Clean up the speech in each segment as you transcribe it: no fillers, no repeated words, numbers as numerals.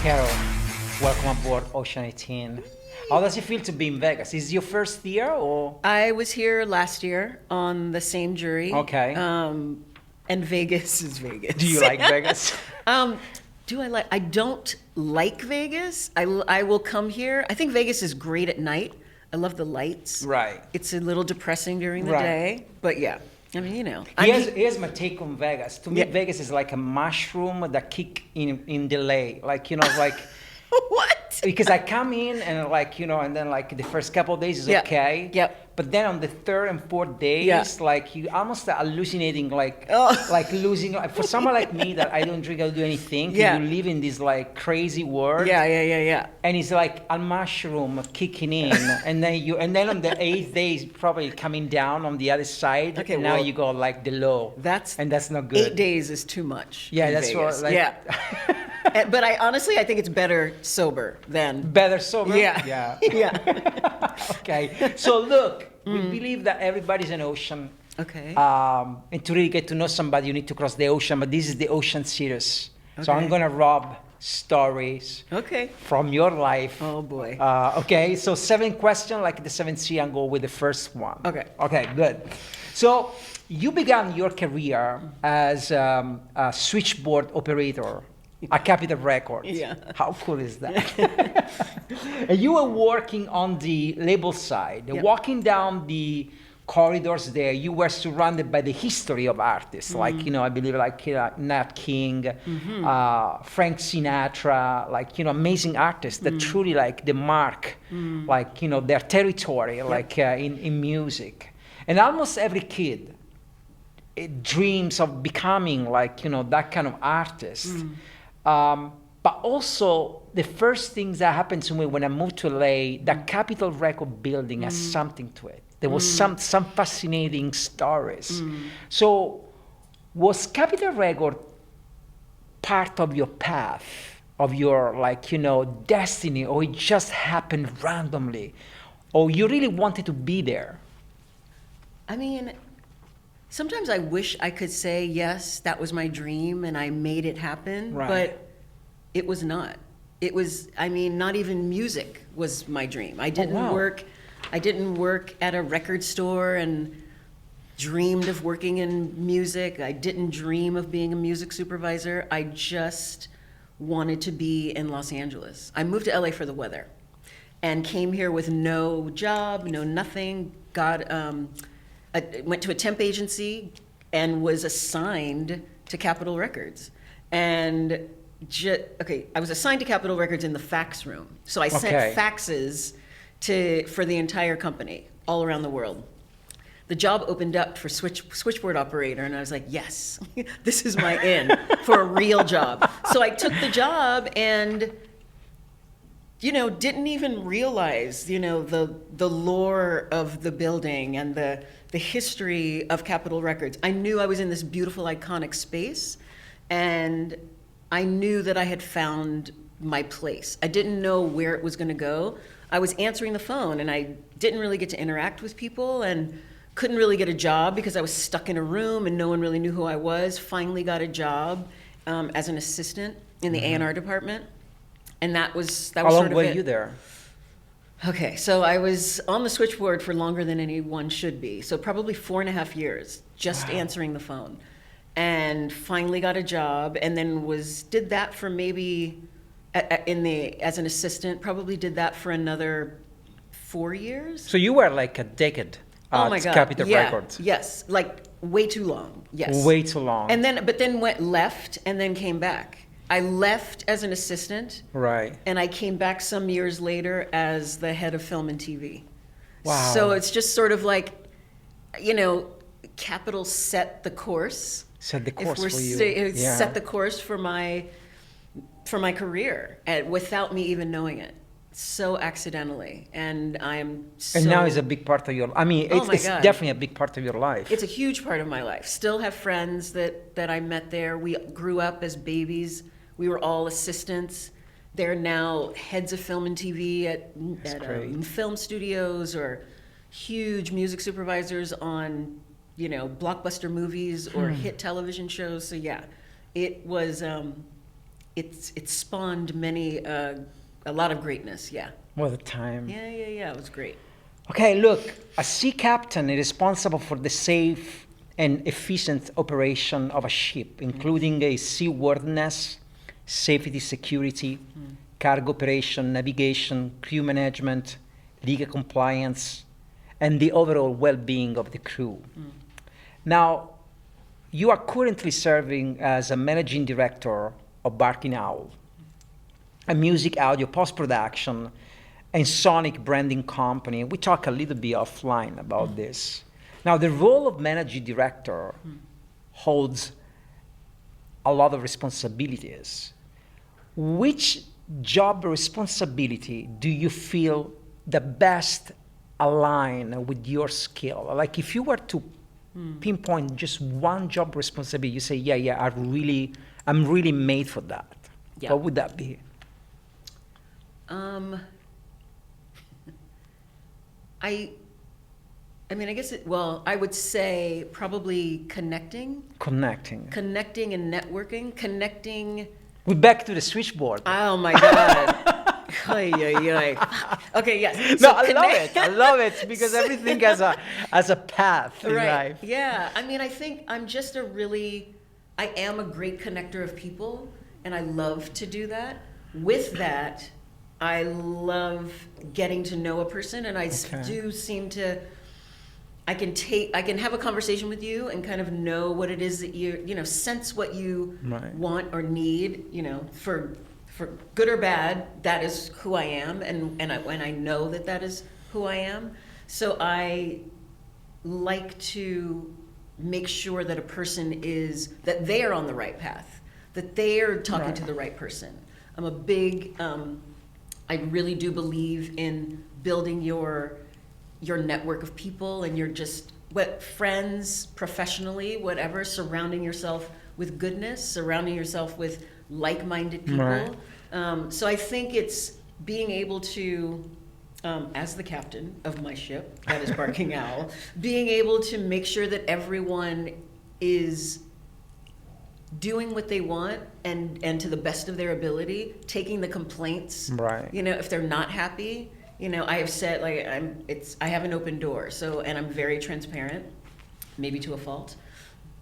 Carol, welcome aboard Ocean 18. How does it feel to be in Vegas? Is it your first year or? I was here last year on the same jury. Okay. And Vegas is Vegas. Do you like Vegas? I don't like Vegas. I will come here. I think Vegas is great at night. I love the lights. Right. It's a little depressing during the Right. day, but yeah. I mean, you know. Here's my take on Vegas. To me, Vegas is like a mushroom that kick in delay. Like, like... What? Because I come in and and then the first couple of days is okay. Yep. But then on the third and fourth days, you almost start hallucinating, like losing. For someone like me that I don't drink, I don't do anything. You live in this crazy world. Yeah. And it's like a mushroom kicking in, and then on the eighth day, it's probably coming down on the other side. Okay. And now you go the low. That's not good. 8 days is too much. Yeah, that's Vegas. what. But I think it's better sober than... Better sober? Yeah. Okay. So look, we believe that everybody's an ocean. Okay. And to really get to know somebody, you need to cross the ocean. But this is the ocean series. Okay. So I'm going to rob stories from your life. Oh, boy. Okay. So 7 questions, like the 7 C, and go with the first one. Okay. Okay, good. So you began your career as a switchboard operator. A Capitol Records. Yeah. How cool is that? And you were working on the label side, walking down the corridors there. You were surrounded by the history of artists, I believe Nat King, Frank Sinatra, amazing artists that truly the mark, their territory, in music. And almost every kid dreams of becoming that kind of artist. But also, the first things that happened to me when I moved to LA, the Capitol Record building has something to it. There was some fascinating stories. So, was Capitol Record part of your path, of your destiny, or it just happened randomly, or you really wanted to be there? I mean, sometimes I wish I could say, yes, that was my dream and I made it happen, but it was not. It was, not even music was my dream. I didn't work at a record store and dreamed of working in music. I didn't dream of being a music supervisor. I just wanted to be in Los Angeles. I moved to LA for the weather and came here with no job, no nothing. I went to a temp agency and was assigned to Capitol Records. And I was assigned to Capitol Records in the fax room. So I sent faxes for the entire company all around the world. The job opened up for switchboard operator, and I was like, yes, this is my in for a real job. So I took the job and didn't even realize, the lore of the building and the history of Capitol Records. I knew I was in this beautiful, iconic space, and I knew that I had found my place. I didn't know where it was going to go. I was answering the phone, and I didn't really get to interact with people, and couldn't really get a job because I was stuck in a room, and no one really knew who I was. Finally got a job as an assistant in the A&R department. And that was How long sort of were you there? Okay, so I was on the switchboard for longer than anyone should be. So probably 4.5 years, just answering the phone. And finally got a job, and then did that for maybe, as an assistant, probably did that for another 4 years. So you were like a decade at Capitol Records. Yes, way too long, yes. Way too long. And then left, and then came back. I left as an assistant. Right. And I came back some years later as the head of film and TV. Wow. So it's just sort of Capitol set the course. Set the course for you. Set the course for my career, and without me even knowing it. So accidentally. And I'm so... And now it's a big part of your... it's definitely a big part of your life. It's a huge part of my life. Still have friends that I met there. We grew up as babies. We were all assistants. They're now heads of film and TV at film studios, or huge music supervisors on, blockbuster movies or hit television shows. So yeah, it was it spawned many a lot of greatness. Yeah. What a time. Yeah. It was great. Okay, look, a sea captain is responsible for the safe and efficient operation of a ship, including a seaworthiness, safety, security, cargo operation, navigation, crew management, legal compliance, and the overall well-being of the crew. Now, you are currently serving as a managing director of Barking Owl, a music audio post-production and sonic branding company. We talk a little bit offline about this. Now, the role of managing director holds a lot of responsibilities. Which job responsibility do you feel the best align with your skill? Like if you were to pinpoint just one job responsibility, you say, yeah, I'm really made for that. Yeah. What would that be? I mean, I guess I would say probably connecting and networking, We're back to the switchboard. Oh my God. Okay, yes. No, I love it because everything has a path in life. Yeah. I mean, I think I am a great connector of people, and I love to do that. With that, I love getting to know a person, and I do seem to. I can have a conversation with you and kind of know what it is that sense what you want or need, for good or bad. That is who I am, and I know that is who I am. So I like to make sure that a person that they are on the right path, that they are talking to the right person. I'm a big, I really do believe in building your network of people and your friends, professionally, whatever, surrounding yourself with goodness, surrounding yourself with like-minded people. So I think it's being able to, as the captain of my ship, that is Barking Owl, being able to make sure that everyone is doing what they want and to the best of their ability, taking the complaints, if they're not happy. I have said I have an open door, and I'm very transparent, maybe to a fault,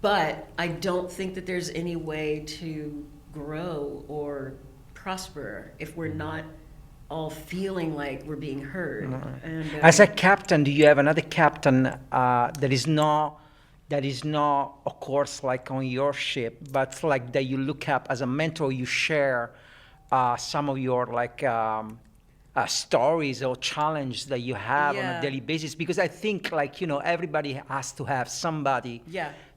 but I don't think that there's any way to grow or prosper if we're not all feeling like we're being heard. And, as a captain, do you have another captain that is not, of course, like on your ship, but like that you look up as a mentor? You share some of your stories or challenges that you have on a daily basis, because I think everybody has to have somebody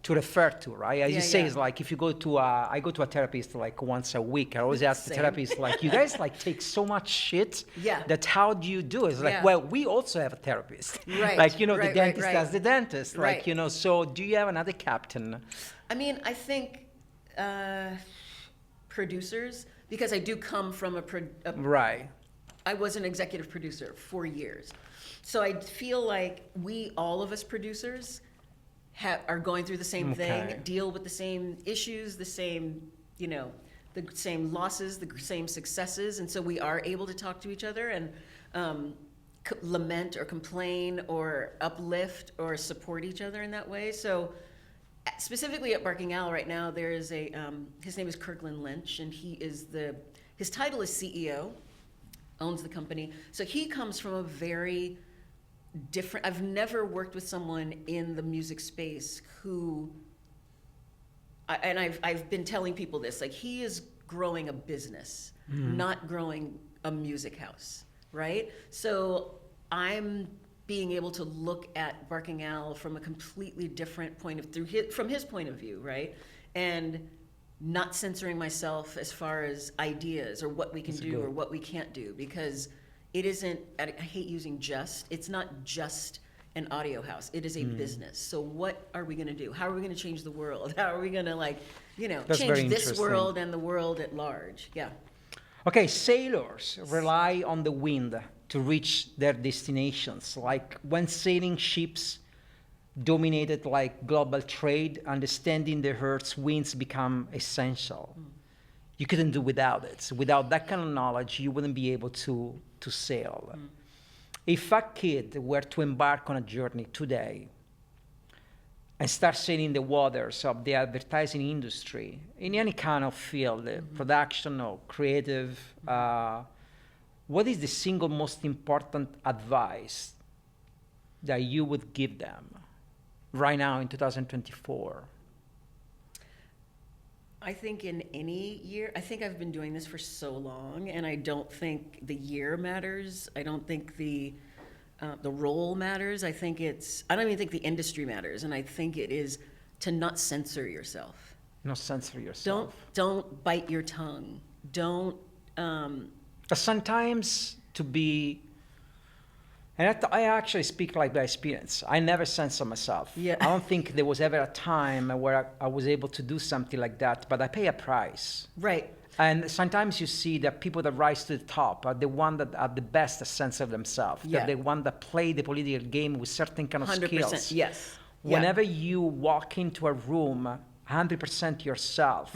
to refer to, right? As you say, it's like if you go to I go to a therapist once a week. I always ask the therapist, you guys take so much shit that how do you do it? It's well, we also have a therapist. The dentist has the dentist. So do you have another captain? I mean, I think producers, because I do come from I was an executive producer for years. So I feel like all of us producers are going through the same thing, deal with the same issues, the same, the same losses, the same successes. And so we are able to talk to each other and lament or complain or uplift or support each other in that way. So specifically at Barking Owl right now, there is his name is Kirkland Lynch, and his title is CEO. Owns the company. So he comes from a very different, I've never worked with someone in the music space I've been telling people this, he is growing a business, not growing a music house, right? So I'm being able to look at Barking Owl from a completely different from his point of view, right? And not censoring myself as far as ideas or what we can do or what we can't do, because it isn't, I hate using it's not just an audio house. It is a business. So what are we going to do? How are we going to change the world? How are we going to change this world and the world at large? Yeah. Okay, sailors rely on the wind to reach their destinations. When sailing ships dominated global trade, understanding the Earth's winds become essential. You couldn't do without it. Without that kind of knowledge, you wouldn't be able to sail. If a kid were to embark on a journey today and start sailing the waters of the advertising industry in any kind of field, production or creative, what is the single most important advice that you would give them right now in 2024? I think in any year, I think I've been doing this for so long, and I don't think the year matters. I don't think the role matters. I don't even think the industry matters, and I think it is to not censor yourself. Not censor yourself. Don't bite your tongue. Don't. But sometimes to be. And I actually speak like by experience. I never censor myself. Yeah. I don't think there was ever a time where I was able to do something like that, but I pay a price. Right. And sometimes you see that people that rise to the top are the ones that are the best at censor themselves. Yeah. They're the ones that play the political game with certain kind of 100%, skills. yes. Whenever you walk into a room 100% yourself,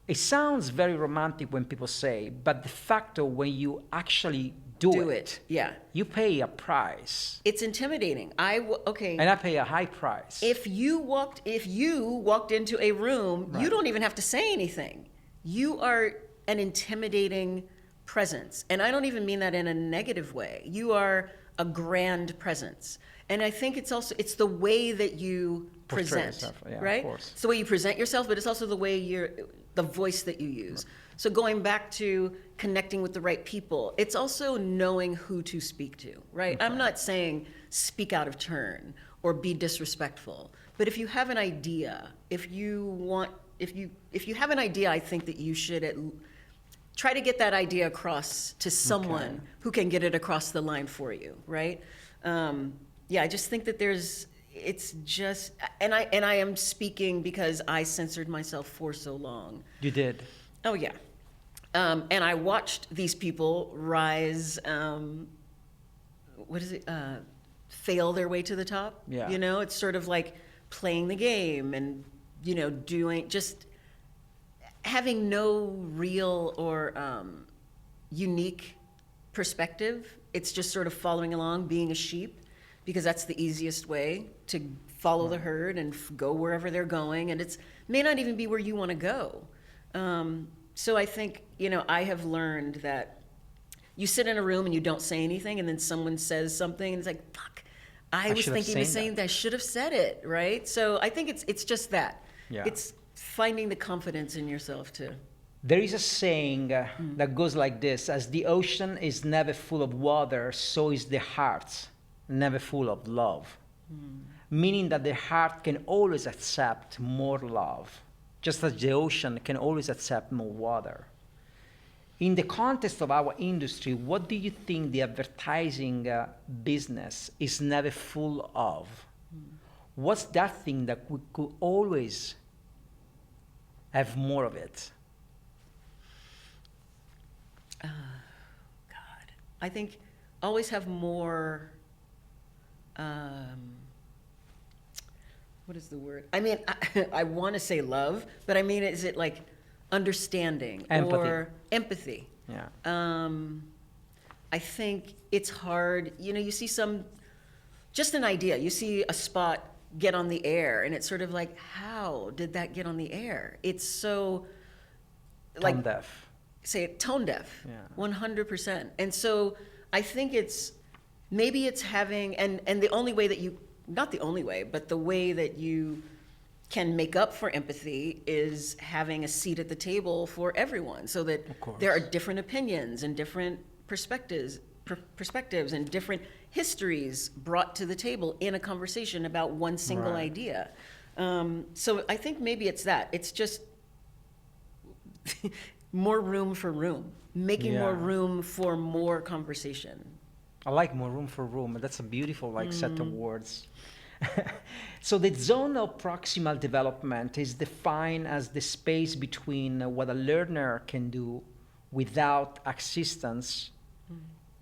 it sounds very romantic when people say, but the fact of when you actually do it, yeah, you pay a price. It's intimidating. Okay. And I pay a high price. If you walked into a room, Right. you don't even have to say anything. You are an intimidating presence. And I don't even mean that in a negative way. You are a grand presence. And I think it's the way that you Portray present, yourself. Yeah, right? of course. It's the way you present yourself, but it's also the voice that you use. Right. So going back to connecting with the right people, it's also knowing who to speak to, right? Okay. I'm not saying speak out of turn or be disrespectful, but if you have an idea, if you have an idea, I think that you should try to get that idea across to someone who can get it across the line for you, right? I just think that it's just, and I am speaking because I censored myself for so long. You did? Oh, yeah. And I watched these people rise, fail their way to the top. Yeah. You know, it's sort of like playing the game and, just having no real or unique perspective. It's just sort of following along, being a sheep, because that's the easiest way to follow the herd and go wherever they're going. And it may not even be where you want to go. So I think, I have learned that you sit in a room and you don't say anything, and then someone says something and it's like, fuck, I was thinking the same thing. I should have said it, right? So I think it's just that. Yeah. It's finding the confidence in yourself too. There is a saying that goes like this: as the ocean is never full of water, so is the heart never full of love. Meaning that the heart can always accept more love, just as the ocean can always accept more water. In the context of our industry, what do you think the advertising business is never full of? What's that thing that we could always have more of it? God, I think always have more. What is the word? I mean, I want to say love, but I mean, is it like understanding or empathy? Yeah. I think it's hard. You see just an idea. You see a spot get on the air, and it's sort of like, how did that get on the air? It's so Tone deaf. Say it, tone deaf. Yeah. 100%. And so I think maybe it's having, and the only way that not the only way, but the way that you can make up for empathy is having a seat at the table for everyone, so that there are different opinions and different perspectives and different histories brought to the table in a conversation about one single idea. So I think maybe it's that. It's just more room for room, making more room for more conversation. I like more room for room. That's a beautiful set of words. So the zone of proximal development is defined as the space between what a learner can do without assistance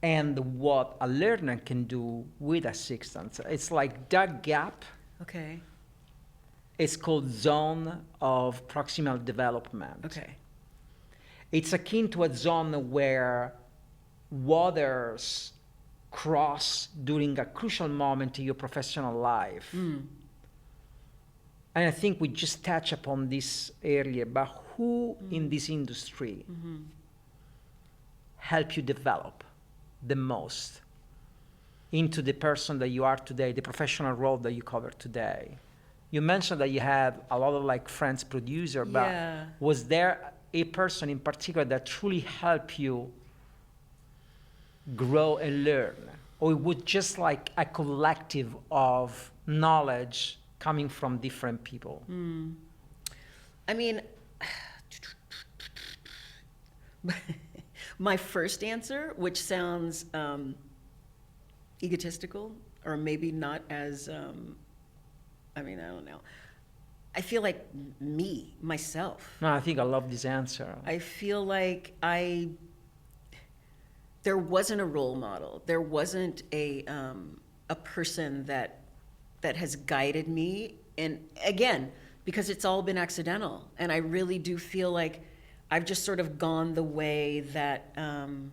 and what a learner can do with assistance. It's like that gap. Okay. It's called zone of proximal development. Okay. it's akin to a zone where waters cross during a crucial moment in your professional life. And I think we just touched upon this earlier, but who in this industry helped you develop the most into the person that you are today, the professional role that you cover today? You mentioned that you had a lot of like friends, producer, but was there a person in particular that truly helped you grow and learn? Or it was just like a collective of knowledge coming from different people? I mean, my first answer, which sounds egotistical or maybe not as, I don't know. I feel like myself. No, I think I love this answer. I feel like there wasn't a role model. There wasn't a person that has guided me. And again, because it's all been accidental. And I really do feel like I've just sort of gone the way that an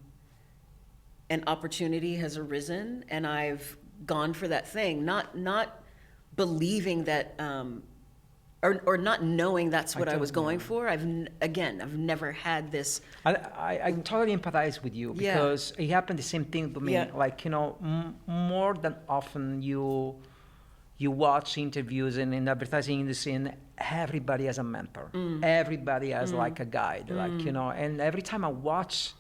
opportunity has arisen, and I've gone for that thing, not believing that, or not knowing that's what I was going for. I've never had this. I totally empathize with you, because it happened the same thing to me. Like, more than often you watch interviews in the advertising industry, and everybody has a mentor. Everybody has like a guide, like, and every time I watch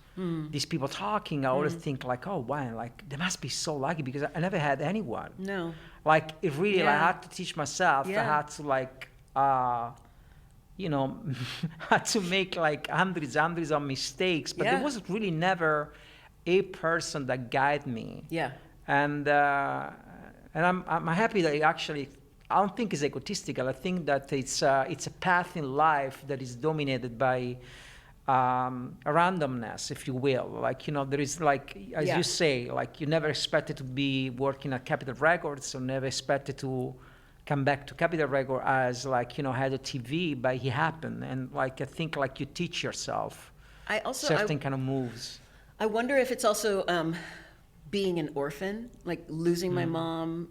these people talking, I always think like, oh wow, like they must be so lucky, because I never had anyone. No. Like it really, I had to teach myself. I had to like, had to make like hundreds of mistakes, but there was really never a person that guided me. And I'm happy that it actually, I don't think it's egotistical. I think that it's a path in life that is dominated by randomness, if you will. Like, there is like, as you say, like you never expected to be working at Capitol Records, or never expected to come back to Capitol Records as like, head of TV, but it happened. And like, I think like you teach yourself certain kind of moves. I wonder if it's also being an orphan, like losing my mom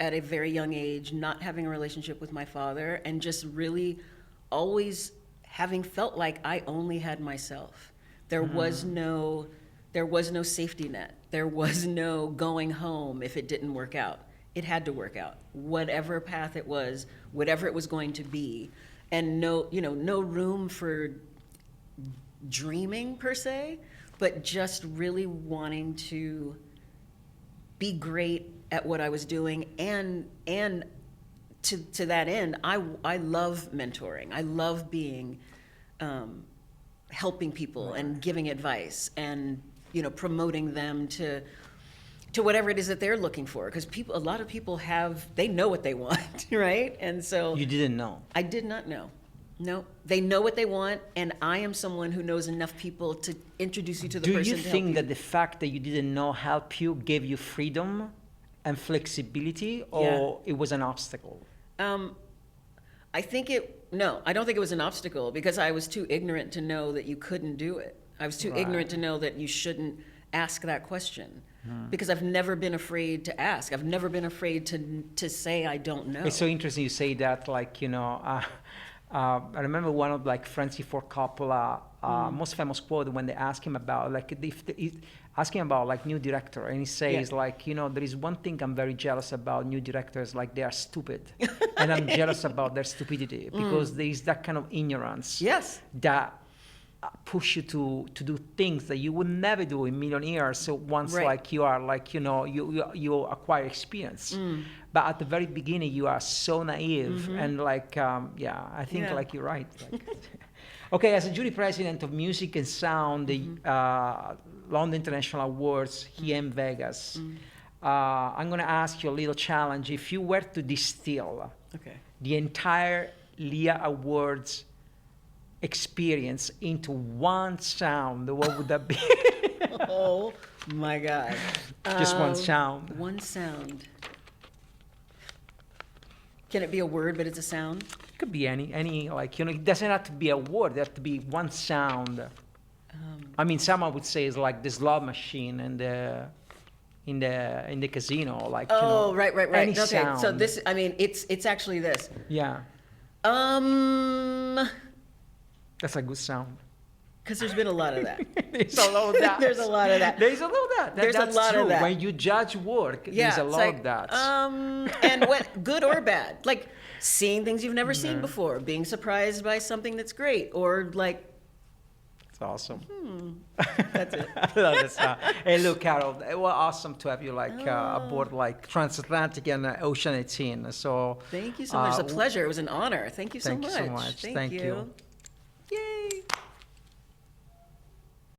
at a very young age, not having a relationship with my father, and just really always having felt like I only had myself. There was no safety net. There was no going home if it didn't work out. It had to work out, whatever path it was, whatever it was going to be, and no room for dreaming per se, but just really wanting to be great at what I was doing, and to that end, I love mentoring. I love being helping people and giving advice, and promoting them to whatever it is that they're looking for, because a lot of people they know what they want, right? And so you didn't know. I did not know. No, they know what they want, and I am someone who knows enough people to introduce you to the person to help you. Do you think that the fact that you didn't know helped you, gave you freedom and flexibility, or it was an obstacle? I don't think it was an obstacle, because I was too ignorant to know that you couldn't do it. I was too ignorant to know that you shouldn't ask that question, because I've never been afraid to ask. I've never been afraid to say I don't know. It's so interesting you say that. Like, I remember one of like Francis Ford Coppola most famous quote when they ask him about like asking about like new director, and he says like, there is one thing I'm very jealous about new directors, like they are stupid, and I'm jealous about their stupidity, because there is that kind of ignorance that push you to do things that you would never do in a million years. So once like you are like, you acquire experience. But at the very beginning, you are so naive and like, I think like you're right. Like, okay, as a jury president of music and sound, the London International Awards here in Vegas, I'm going to ask you a little challenge. If you were to distill the entire LIA Awards experience into one sound, what would that be? Oh my God. Just one sound. One sound. Can it be a word, but it's a sound? It could be any like, it doesn't have to be a word. There has to be one sound. I mean, someone would say it's like the slot machine and in the casino, like right. any Okay, sound. so this, I mean, it's actually this. Yeah, that's a good sound. Because there's been a lot of that. There's a lot of that. There's a lot of that. There's a lot of that. There's That's a lot true. of that. When you judge work, Yeah, there's a it's lot like, of that. And what, good or bad, like seeing things you've never seen before, being surprised by something that's great, or like, It's awesome. that's it. I love this. Hey, look, Carol, it was awesome to have you aboard like transatlantic and Ocean 18. So Thank you so much. It's a pleasure. It was an honor. Thank you so much. Thank you so much. Thank you. Yay.